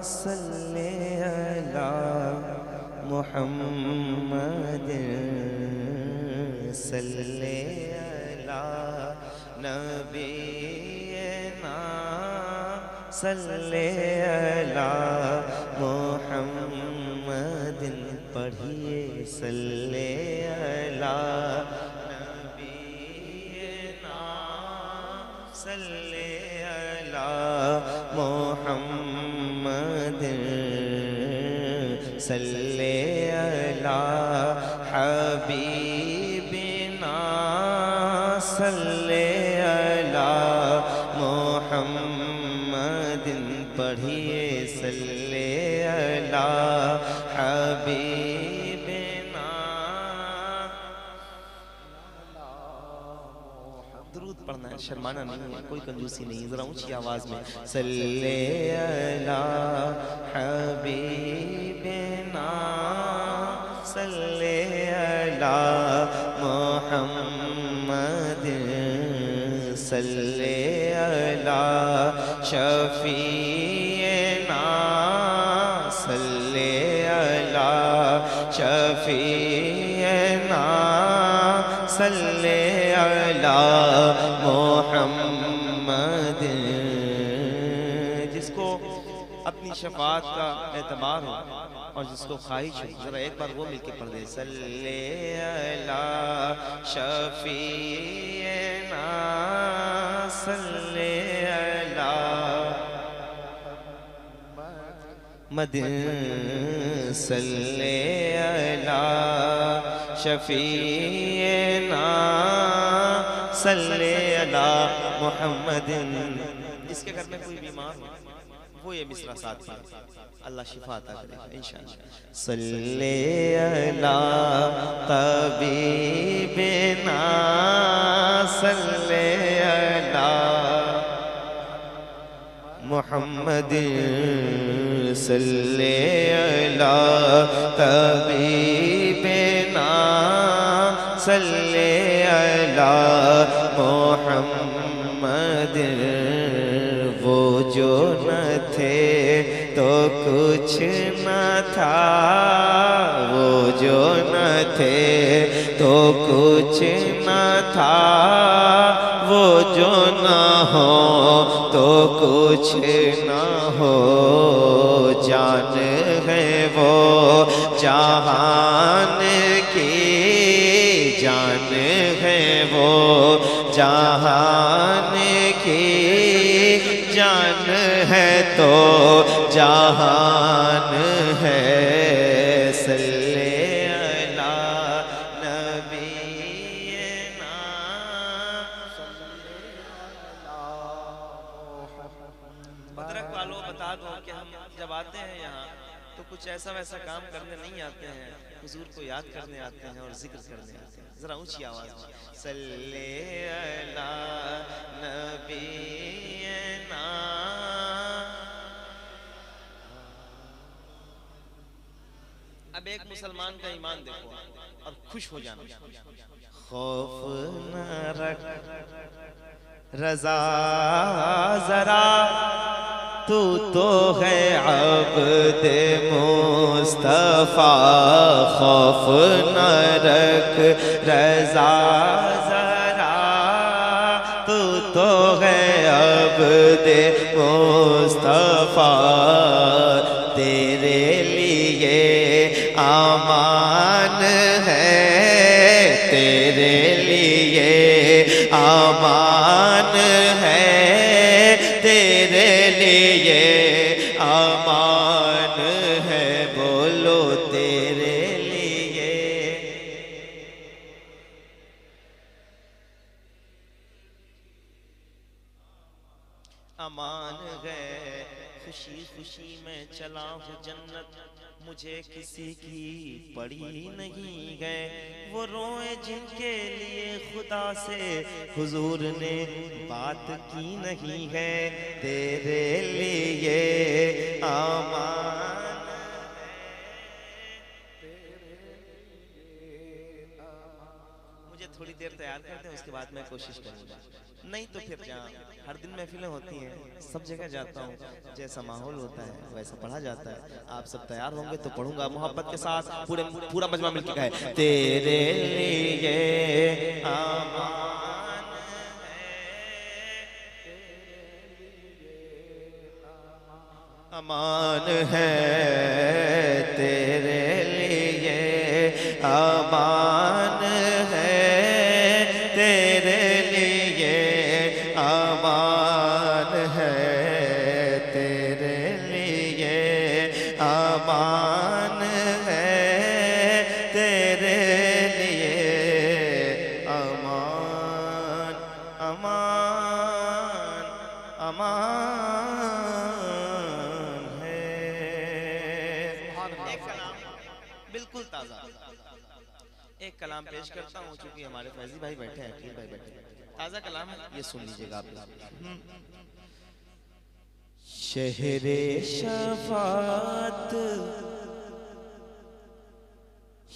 सल्ले अला मुहम्मद सल्ले अला नबीना सल्ले अला मुहम्मद पढ़िए सल्ले अला नबीना सल्ले अला मुहम्मद सल्ले अला हबीबिना सल्ले अला मुहम्मद पढ़िए सल्ले अला हबीबिना। दुरूद पढ़ना है, शर्माना नहीं है, कोई कंजूसी नहीं, जरा ऊंची आवाज में सल्ले अला हबीबिना सल्ले अला मुहम्मद सल्ले अला शफीना सल्ले अला शफीना सल्ले अला मुहम्मद। जिसको अपनी शफाअत का एतबार हो और जिसको ख्वाहिश हो, जरा एक बार वो मिलके पढ़ दे सल्ले अला शफीना सल्ले अला मद सल्ले अला शफीना सल्ले अला मुहम्मद। जिसके घर में कोई बीमार हो वो ये मिसरा साथ पढ़े, अल्लाह शिफा अता करेगा इंशाअल्लाह। सल्ले अला तबीबिना सल्ले अला मुहम्मद सल्ले अला तबीबिना सल्ले अला मुहम्मद। वो जो न थे तो कुछ न था, वो जो न थे तो कुछ न था, वो जो न हो तो कुछ न हो। जान है वो जहान की, जान है वो जहान की, जान है तो जहान है। सल्ले अला नबीना मदरक वालों बता दो कि हम जब आते हैं यहाँ तो कुछ ऐसा वैसा काम करने नहीं आते हैं, हुजूर को याद करने आते हैं और जिक्र करने आते हैं। जरा ऊंची आवाज में सल्ले अला नबीना। अब एक मुसलमान का ईमान देखो और खुश हो जाना। खौफ न रख रजा जरा, तू तो है अब्द मुस्तफा। खौफ न रख रजा जरा, तू तो है अब्द मुस्तफा। तेरे लिए आमान है, तेरे लिए आमान है, तेरे लिए आमान है। बोलो तेरे लिए अमान है। खुशी खुशी में चला हूँ जन्नत, मुझे किसी की पड़ी नहीं है। वो रोए जिनके लिए खुदा से हुजूर ने बात की नहीं है। तेरे लिए आमान है। मुझे थोड़ी देर तैयार कर दें, उसके बाद मैं कोशिश करूँगा। नहीं तो फिर जहाँ हर दिन महफिलें होती हैं, सब जगह जाता हूँ, जैसा माहौल होता है वैसा पढ़ा जाता है। आप सब तैयार होंगे तो पढ़ूंगा मोहब्बत के साथ। पूरा मजमा मिलकर कहे, तेरे लिए आमान है, अमान है, तेरे लिए आमान है, तेरे लिए आमान है, तेरे लिए आमान है, तेरे लिए अमान, अमान, अमान है। एक कलाम बिल्कुल ताज़ा, एक कलाम पेश करता हूँ, चूंकि हमारे फैजी भाई बैठे हैं, अकील भाई बैठे हैं। ताज़ा कलाम है, ये सुन लीजिएगा आप लोग। शहरे शफात,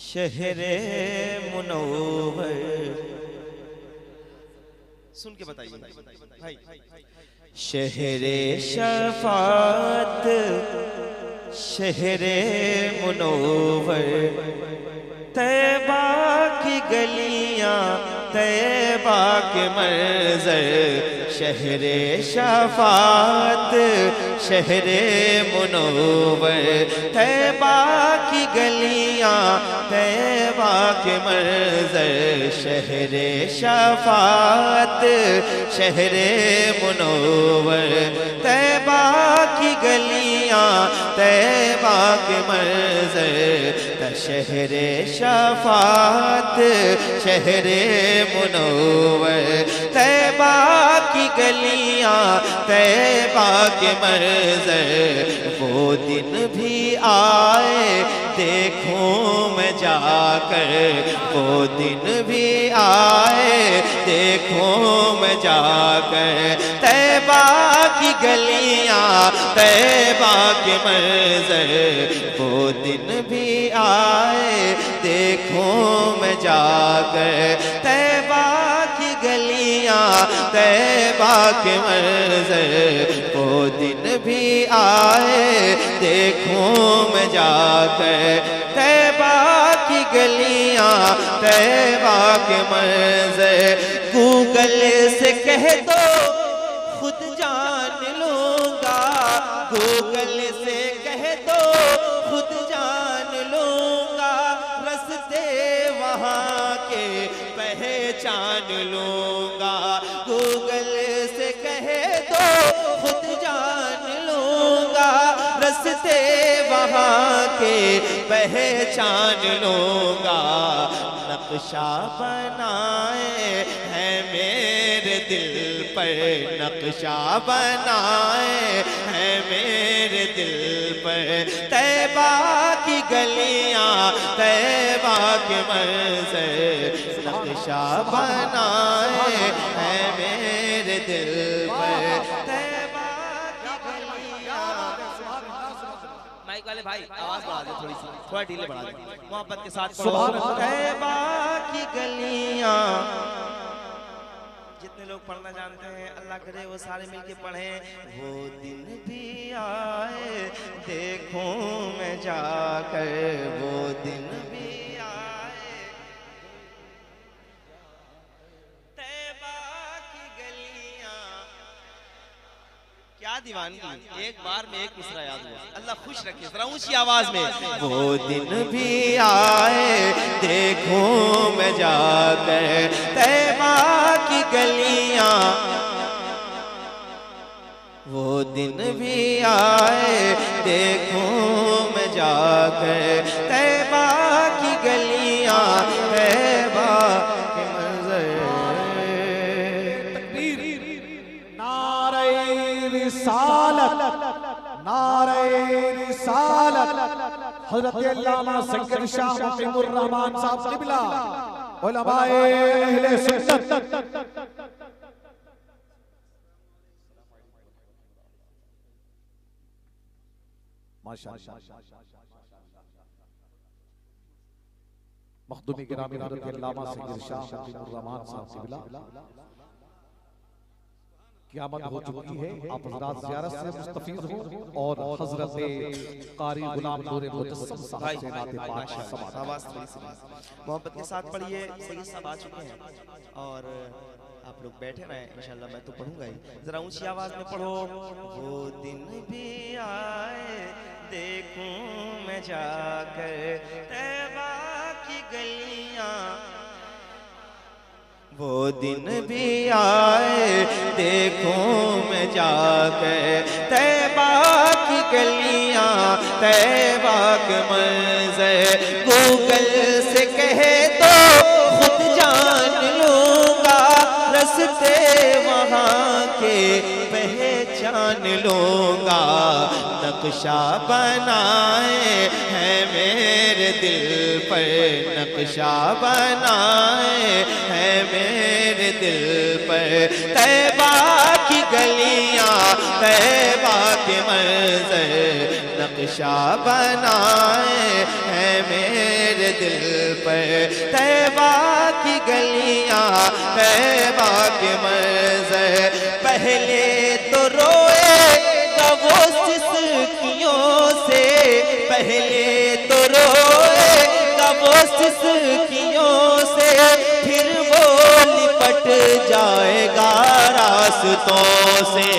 शहरे मुनव्वर, सुन के बताइए भाई। शहरे शफात, शहरे मुनव्वर, तैबा की गलियां, तैबा के मंज़र, शहरे शफात, शहरे मुनव्वर, तैबा की गलियां, तैबा के मंज़र, शहरे शफात, शहरे मुनव्वर, तैबा की गलियां, तैबा के मंज़र, शहरे शफात, शहरे मुनव्वर, तैबा की गलियां, तैबा के मंज़र, वो दिन भी आए देखूं मैं जाकर, वो दिन भी आए देखूं मैं जाकर, तैबा की गलियां, तैबा के मंज़र, वो दिन भी आए देखूं मैं जाकर, तैबा की गलियां, तैबा के मंज़र, वो दिन भी आए देखूं मैं जाकर, तैबा की गलियां, तैबा के मंज़र, गूगल से कह दो खुद जान लूंगा, गूगल से कह दो खुद जान लूंगा, रस्ते वहाँ के पहचान लूंगा, गूगल से कह दो खुद जान लूंगा, रस्ते वहाँ के पहचान लूंगा, नक्शा बनाए है मेरे दिल पर, नक्शा बनाए है मेरे दिल पर, तैबा की गलियां, तैबा के मंज़र, नक्शा बनाए है मेरे दिल पर, तैबा की गलियां। माइक वाले भाई आवाज बढ़ा दे, थोड़ी सी, थोड़ा ढीले बढ़ा दे, मोहब्बत के साथ पढ़ो। तैबा की गलियां, जितने लोग पढ़ना जानते हैं अल्लाह करे वो सारे मिलके पढ़ें। वो दिन भी आए देखूं मैं जाकर, वो दिन भी आए, तैबा की गलियां। क्या दीवानगी, एक बार में एक मिसरा याद हुआ, अल्लाह खुश रखे, जरा ऊंची आवाज में। वो दिन भी आए देखूं मैं जाकर, तैबा की गलियां, वो दिन भी आए देखूं मैं जाकर, तैबा की गलियां, तैबा के मंज़र। नारे रिसालत, नारे रिसालत, हज़रत अल्लामा सैयद शाह मुक़ीमुर रहमान साहब क़िबला, उलमाए अहले सुन्नत। माशाअल्लाह। मखदूमी गिरामी हज़रत अल्लामा सैयद शाह मुक़िमुर्रहमान साहब क़िबला क़यामत हो चुकी है। आप हज़रात ज़ियारत से मुस्तफ़ीज़ हो और हज़रत क़ारी गुलाम नूर मुजस्सम साहब से नाते पाक समाअत मोहब्बत के साथ पढ़िए। सैयद साहब आ चुके हैं और आप लोग बैठे रहें, इंशाल्लाह मैं तो पढ़ूंगा ही। जरा ऊंची आवाज में पढ़ो। वो दिन भी आए देखूं मैं जाकर तैबा की गलियां, वो दिन भी आए देखूं मैं जाकर तैबा की गलियां, तैबा के मंज़र गूगल से कहे तो खुद जान लूंगा, रस्ते वहाँ के पहचान लूंगा। नक्शा बनाए हैं मेरे दिल पर, नक्शा बनाए हैं मेरे दिल पर, तैबा की गलियां, तैबा के मंज़र नक्शा बनाए हैं मेरे दिल पर, तैबा की गलियां, तैबा के मंज़र। पहले तो रोएगा वो सिसकियों से, पहले तो रोएगा वो सिसकियों से, फिर वो लिपट जाएगा रास्तों से।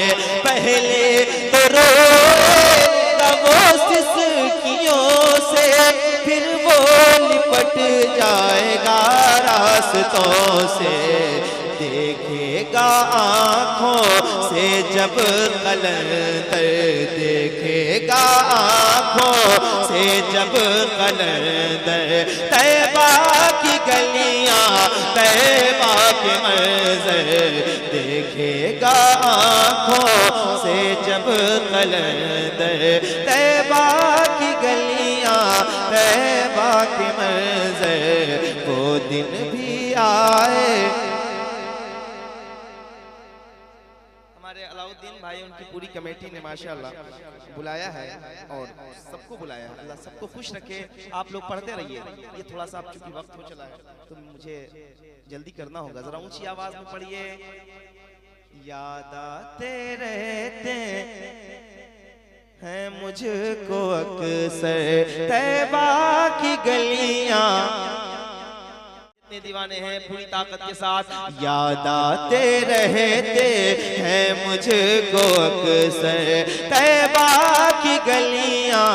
पहले तो रोएगा वो सिसकियों से, फिर वो लिपट जाएगा रास्तों से। देखेगा आँखों से जब कलंदर, देखेगा आँखों से जब कलंदर, तैबा की गलियां, तैबा के मंज़र। देखेगा आँखों से जब कलंदर, तैबा की गलियां, तैबा के मंज़र। वो दिन भी आए। अलाउद्दीन भाई उनकी पूरी कमेटी ने माशाअल्लाह बुलाया है और सबको बुलाया है। अल्लाह सबको खुश रखे। आप लोग पढ़ते रहिए। ये थोड़ा सा चूंकि वक्त हो चला है तो मुझे जल्दी करना होगा। जरा ऊंची आवाज में पढ़िए। याद आते रहते हैं मुझको अक्सर तैबा की गलियां, दीवाने हैं पूरी ताकत के साथ। याद आते रहते हैं मुझको अक्सर तैबा की गलियां,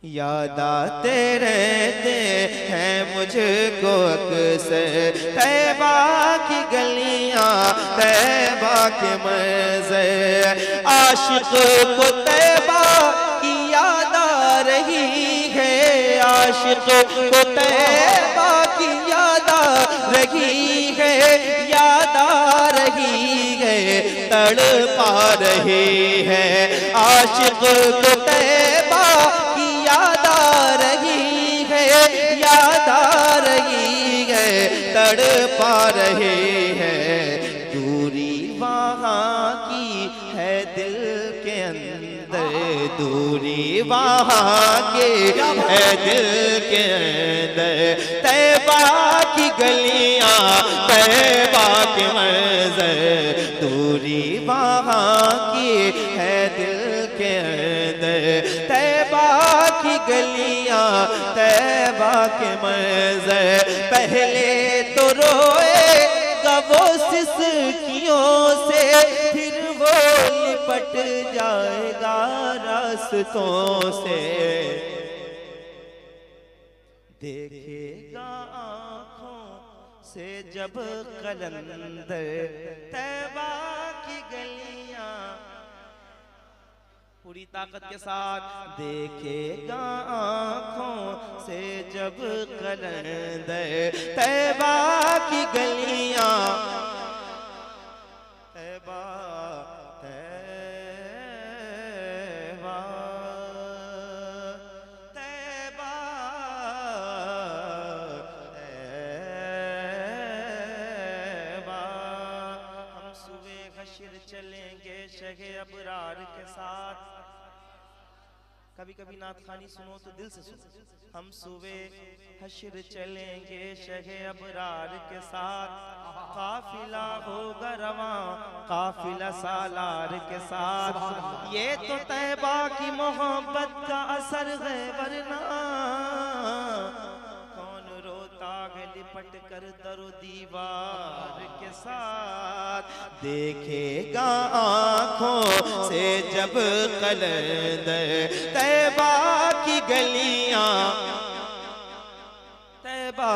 याद आते रहते हैं मुझको अक्सर तैबा की गलियां, तैबा के मंज़र। आशिक को तैबा की याद आ रही है, आशिक को तैबा की याद आ रही है, याद आ रही है, तड़पा रही है। आशिक को तैबा की याद आ रही है, याद आ रही है, तड़पा रही है। दूरी वहाँ की है दिल के अंदर, दूरी वहाँ के है दिल के अंदर, तैबा की गलियां, तैबा के मंज़र। दूरी वहाँ की है दिल के अंदर, तैबा की गलियां, तैबा के मंज़र। पहले तो रोएगा वो सिसकियों से, फिर वो लिपट जाएगा रास्तों से। देखेगा आँखों से जब कलंदर तैबा की गलियां, पूरी ताकत के साथ। देखेगा आँखों से जब कलंदर तैबा की गलियां, तैबा तैबा तैबा तैबा। हम सुबह हश्र चलेंगे शहे अबरार के साथ, कभी कभी नात खानी सुनो तो दिल से सुनो। हम सुबह हश्र चलेंगे शहे अबरार के साथ, काफिला होगा रवां काफिला सालार के साथ। ये तो तैबा की मोहब्बत का असर है, वरना कौन रोता है लिपट कर दरो दीवार के साथ। देखेगा आँखों से जब कलंदर तैबा की गलियां, तैबा